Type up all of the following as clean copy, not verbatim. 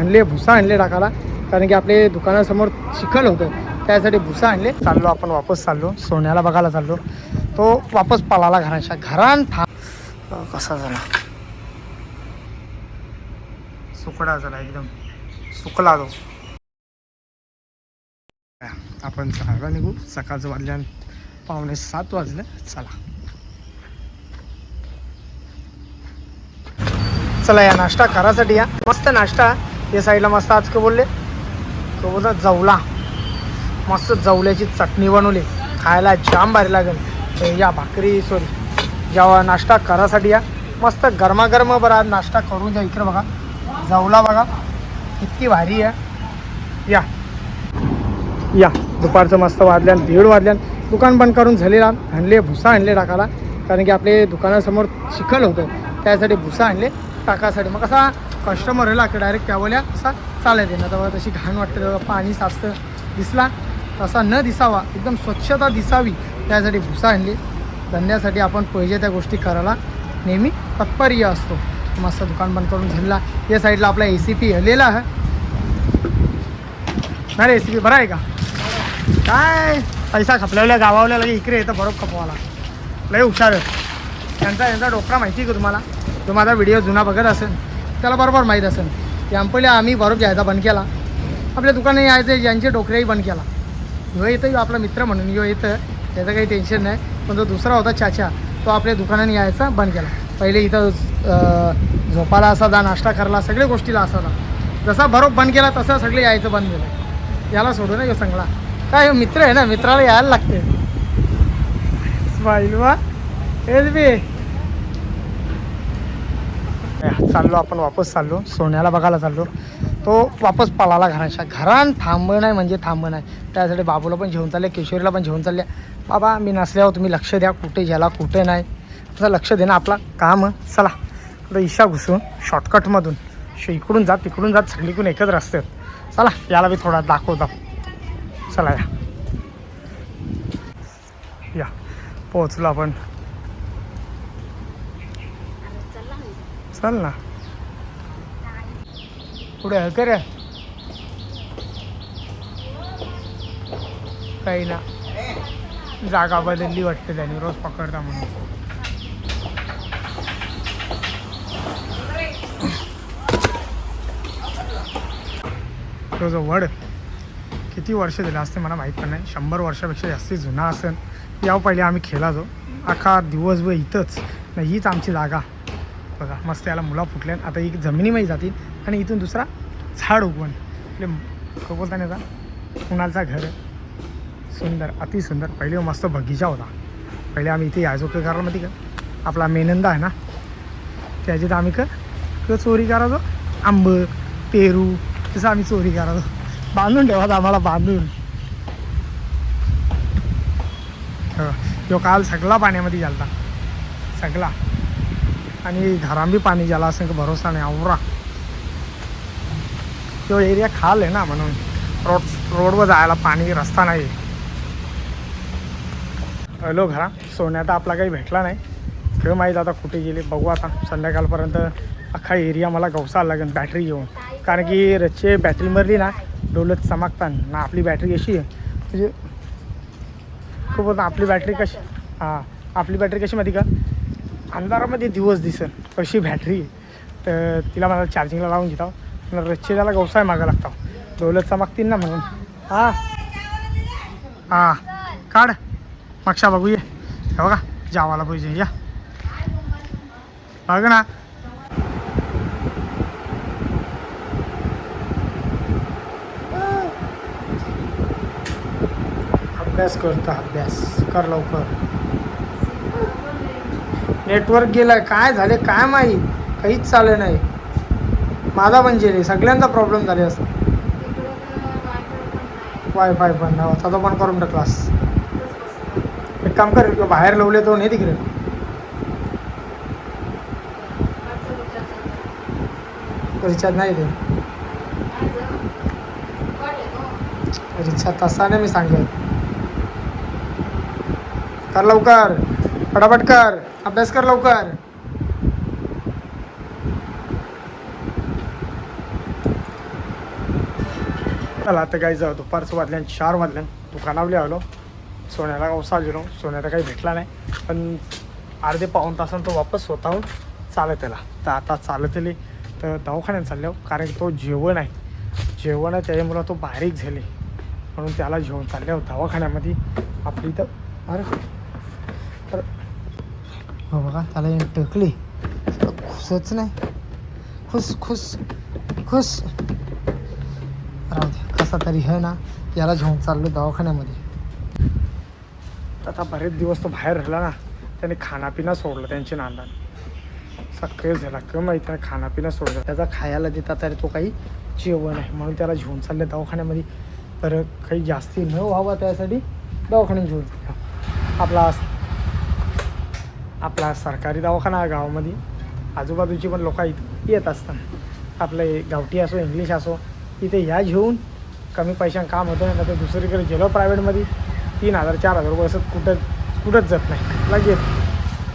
आणले भुसा आणले टाकायला, कारण की आपले दुकानासमोर चिखल होतं त्यासाठी भुसा आणले. चाललो आपण वापस चाललो सोन्याला बघायला चाललो. तो वापस पळाला घरात कसा झाला सुकडा झाला एकदम सुकला तो. आपण चालला निघू. सकाळचं वाजल्या 6:45 वाजलं. चला चला या नाश्ता करायसाठी या मस्त नाश्ता. या साईडला मस्त आज का बोलतात जवला, मस्त जवल्याची चटणी बनवली खायला जाम भारी लागेल. या भाकरी जेव्हा नाश्ता करायसाठी या मस्त गरमागरम बरं आज नाश्ता करून द्या. इकडे बघा जवला बघा किती भारी आहे. या दुपारचं मस्त वाजल्यान 1:30 वाजल्यान दुकान बंद करून झालेला. आणले भुसा आणले टाकायला, कारण की आपले दुकानासमोर चिखल होतं त्यासाठी भुसा आणले टाकासाठी. मग कसा कस्टमर राहिला की डायरेक्ट त्यावल्या असा चालायचे ना, तेव्हा तशी घाण वाटते, तेव्हा पाणी साचतं दिसला तसा न दिसावा, एकदम स्वच्छता दिसावी त्यासाठी भुसा आणली. धंद्यासाठी आपण पाहिजे त्या गोष्टी करायला नेहमी तत्पर असतो. मस्त दुकान बंद करून झालेला. या साईडला आपला ACP हलेला आहे ना रे. ACP बरा आहे का काय? पैसा खपल्यावल्या गावावल्या लगे इकडे येतं बरोबर खपवाला. लय हुशार यांचा डोकरा माहिती आहे का तुम्हाला? जो माझा व्हिडिओ जुना बघत असेल त्याला बरोबर माहीत असेल की पहिले आम्ही बरोबर यायचा बंद केला. आपल्या दुकानात यायचं ज्यांचे डोकरेही बंद केला. ह्यो येतं आपला मित्र म्हणून ह्यो येतं, त्याचं काही टेन्शन नाही. पण जो दुसरा होता चाचा तो आपल्या दुकानाने यायचा बंद केला. पहिले इथं झोपाला असा नाश्ता करायला सगळ्या गोष्टीला असा जसा बरोबर बंद केला तसं सगळे यायचं बंद केलं. याला सोडू नाही चांगला काय मित्र आहे ना, मित्राला यायला लागते. स्माईल वा हेच बी. चाललो आपण वापस चाललो सोन्याला बघायला चाललो. तो वापस पळाला घरात थांबणं नाही म्हणजे थांबणं नाही. त्यासाठी बाबूला पण घेऊन चालले, किशोरीला पण घेऊन चालले. बाबा मी नसल्यावर तुम्ही लक्ष द्या कुठे गेला कुठे नाही असं लक्ष देणं आपला काम. चला आता ईशा घुसून शॉर्टकटमधून इकडून जात तिकडून जात सगळीकडून एकच रस्ते आहेत. चला याला बी थोडा दाखवता. चला या पोहोचलो आपण. चल ना पुढे हलकर काही ना जागा बदलली वाटते त्याने रोज पकडता म्हणून. तो जो वड किती वर्ष दिला असते मला माहीत पण नाही. 100 वर्षापेक्षा जास्ती जुना असेल. याव पहिले आम्ही खेळायचो अख्खा दिवसभर इथंच. नाही हीच आमची जागा बघा. मस्त याला मुला फुटल्या. आता एक जमिनीमध्ये जातील आणि इथून दुसरा झाड उगवण. आपले बोलता नाही का कुणालचा घर सुंदर अतिसुंदर. पहिले मस्त बगीचा होता. पहिले आम्ही इथे यायचो काय करायला माहिती का, आपला मेनंदा आहे ना त्याच्यात आम्ही का चोरी करायचो. आंब पेरू तसं आम्ही चोरी करायचो. बांधून ठेवायचं आम्हाला बांधून. तो काल सगळा पाण्यामध्ये झालता सगळा. आणि घरात बी पाणी झाला असं का भरोसा नाही. आवरा तो एरिया खाल आहे ना म्हणून रोडवर जायला पाणी रस्ता नाही. हॅलो घरा सोन्यात आपला काही भेटला नाही. खेळ माहीत आता कुठे गेले बघू. आता संध्याकाळपर्यंत अख्खा एरिया मला गवसायला लागेल बॅटरी घेऊन. कारण की रच्चे बॅटरी मरली ना डोलत चमकतात ना. आपली बॅटरी कशी आहे म्हणजे खूप आपली बॅटरी कशी आपली बॅटरी कशी माहिती का अंधारामध्ये दिवस दिसेल अशी बॅटरी. तर तिला मला चार्जिंगला लावून घेतो. मला रच्चे त्याला गवसाय मागा लागतो डोलत चमकतील ना म्हणून. काढ मागशा बघू ये बघा जावाला पाहिजे. या बघ ना अभ्यास करता अभ्यास कर लवकर. नेटवर्क गेलाय काय झाले काय माहीत काहीच चाललं नाही. माझा म्हणजे रे सगळ्यांचा प्रॉब्लेम झाले असं. वायफाय पण आता तो पण करून टाकलास. एक काम कर बाहेर लावले तो नाही तिकडे. रिचार्ज नाही ते रिचार्ज तसा नाही मी सांगेल. कर लवकर फटाफट कर अभ्यास कर लवकर. चला आता काय जाऊ दुपारचं वाजल्यान 4 वाजल्यान दुकानावले आलो. सोन्याला गावसा गेलो. सोन्याला काही भेटला नाही पण अर्धे पाऊण तासानं तो वापस स्वतःहून चालत आला. तर आता चालत आले तर दवाखान्यात चाललो कारण तो जेवण आहे त्याच्यामुळं तो बारीक झाले म्हणून त्याला घेऊन चालले दवाखान्यामध्ये. आपली तर अरे हो बघा त्याला टकली खुसच नाही. खुस राहू दे कसा तरी आहे ना. याला घेऊन चाललो दवाखान्यामध्ये. आता बरेच दिवस तो बाहेर राहिला ना. त्याने खानापिना सोडलं त्यांच्या नांदाने. सगळं झाला किंवा माहीत नाही खानापिना सोडलं. त्याचा खायला देता तरी तो काही जेवण आहे म्हणून त्याला घेऊन चालले दवाखान्यामध्ये. तर काही जास्ती न व्हावं त्यासाठी दवाखान्यात घेऊन चालला. आपला सरकारी दवाखाना आहे गावामध्ये. आजूबाजूची पण लोक इथं येत असतात. आपले गावठी असो इंग्लिश असो इथे या घेऊन कमी पैशानं काम होतं. नाही तर दुसरीकडे गेलो प्रायव्हेटमध्ये 3,000-4,000 रुपये असं कुठंच जात नाही. लगेच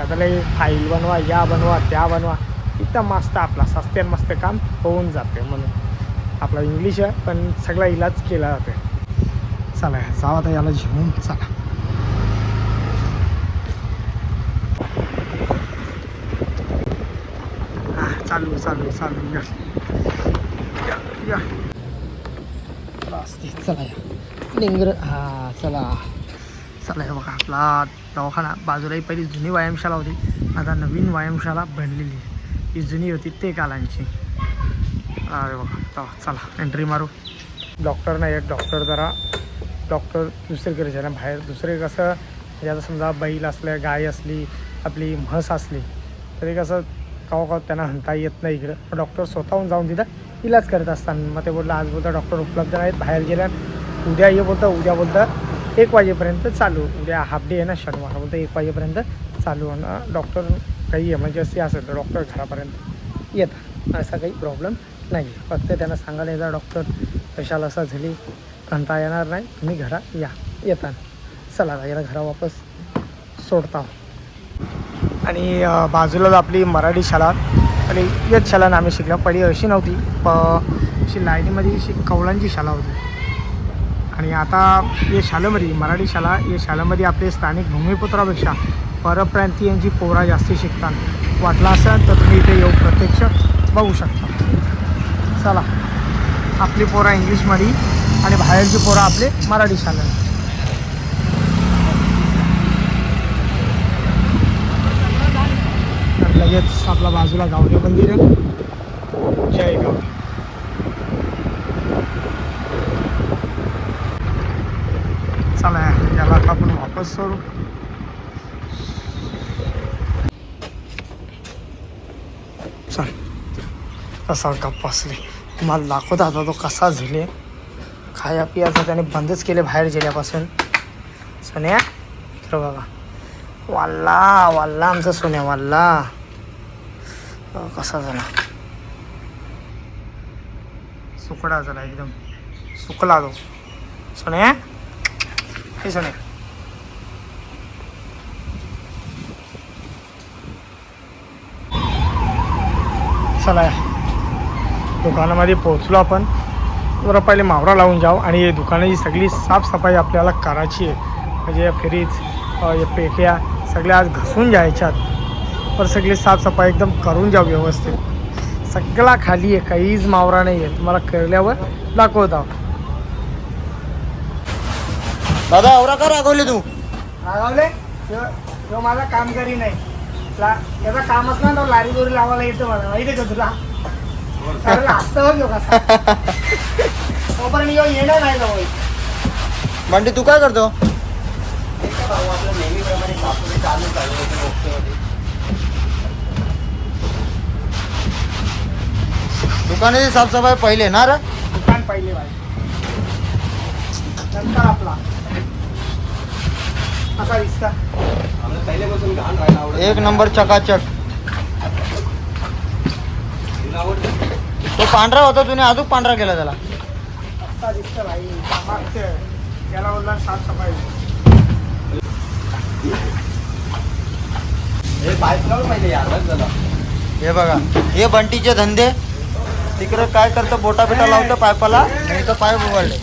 आता लई फाईल बनवा या बनवा त्या बनवा. इथं मस्त आपला सस्त्यान मस्त काम होऊन जाते म्हणून आपला इंग्लिश आहे पण सगळा इलाज केला जाते. चला जाऊ आता याला घेऊन चला. चालू या चला या लिंगर चला हे बघा आपला दवाखाना बाजूलाही पहिली जुनी व्यायामशाला होती. आता नवीन व्यायामशाला बनलेली. ही जुनी होती ते कालांची. अरे बघा चला एंट्री मारू. डॉक्टर नाही आहेत. डॉक्टर दुसरीकडे जाणार बाहेर. दुसरे कसं आता समजा बैल असल्या गाय असली आपली म्हस असली तरी कसं केव्हा त्यांना हणता येत नाही इकडं. डॉक्टर स्वतःहून जाऊन तिथं इलाज करत असताना मग ते बोललं आज बोलता डॉक्टर उपलब्ध नाहीत बाहेर गेल्या. उद्या उद्या बोलतं 1 वाजेपर्यंत चालू. उद्या हाफ डे आहे ना शनिवार बोलतं 1 वाजेपर्यंत चालू. आणि डॉक्टर काही इमर्जन्सी असेल तर डॉक्टर घरापर्यंत येतात. असा काही प्रॉब्लेम नाही. फक्त त्यांना सांगायला येतात डॉक्टर कशाला असं झाली हणता येणार नाही तुम्ही घरा येतात. चला याला घरा वापस सोडता. आणि बाजूलाच आपली मराठी शाळा आणि येत शाळा आम्ही शिकल्या. पहिली अशी नव्हती अशी लाईनीमध्ये अशी कौलांची शाळा होती. आणि आता या शाळेमध्ये मराठी शाळा या शाळेमध्ये आपले स्थानिक भूमिपुत्रापेक्षा परप्रांतीयांची पोरा जास्ती शिकतात. वाटलं असेल तर तुम्ही इथे येऊ प्रत्यक्ष बघू शकता. चला आपली पोरा इंग्लिशमध्ये आणि बाहेरची पोरा आपले मराठी शाळेत. लगेच आपला बाजूला गावडे मंदिर आहे. जय गावडे. चला याला आपण वापस सोडू. चल कसा गप्प असले मला दाखवत आता तो कसा झाले. खाया पियाचं त्याने बंदच केले बाहेर गेल्यापासून. सोन्या तर बघा वाल्ला आमचा सोन्या वाल्ला कसा झाला. सुकडा झाला एकदम सुकला तो. सोन्या हे सोन्या चला दुकानामध्ये पोहोचलो आपण. जरा पहिले मावरा लावून जाऊ आणि दुकानाची सगळी साफसफाई आपल्याला करायची आहे. म्हणजे फ्रीज या पेट्या सगळ्या आज घसून जायच्यात. पर सगळी साफसफाई एकदम करून जाऊ व्यवस्थित. सगळा खाली आहे काहीच मावरा नाही आहे. तुम्हाला करल्यावर दाखवत आहो. दादा आवरा का रागवले तू? रागवले तो माझा कामकरी नाही. त्याचा काम असला ना लारी दोरी लावायला येतं मला माहिती आहे का तुला. असतं हो कसा तोपर्यंत येणार नाही जवळ. बंटी तू काय करतो? दुकानाची साफसफाई पहिले ना रे. दुकान पहिले भाई नंतर आपला असा दिसता. एक नंबर चकाचक. तो पांढरा होता तुम्ही अजून पांढरा केला त्याला. असा दिसतं भाई त्याला बोलला साफसफाई. हे बघा हे बंटीचे धंदे तिकडे काय करतं बोटा बिटा लावतं पायपाला नाही तर पाय उघडले.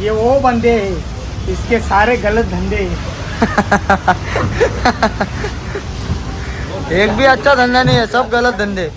ये वो बंदे हैं इसके सारे गलत धंधे हैं. एक भी अच्छा धंधा नहीं है, सब गलत धंधे.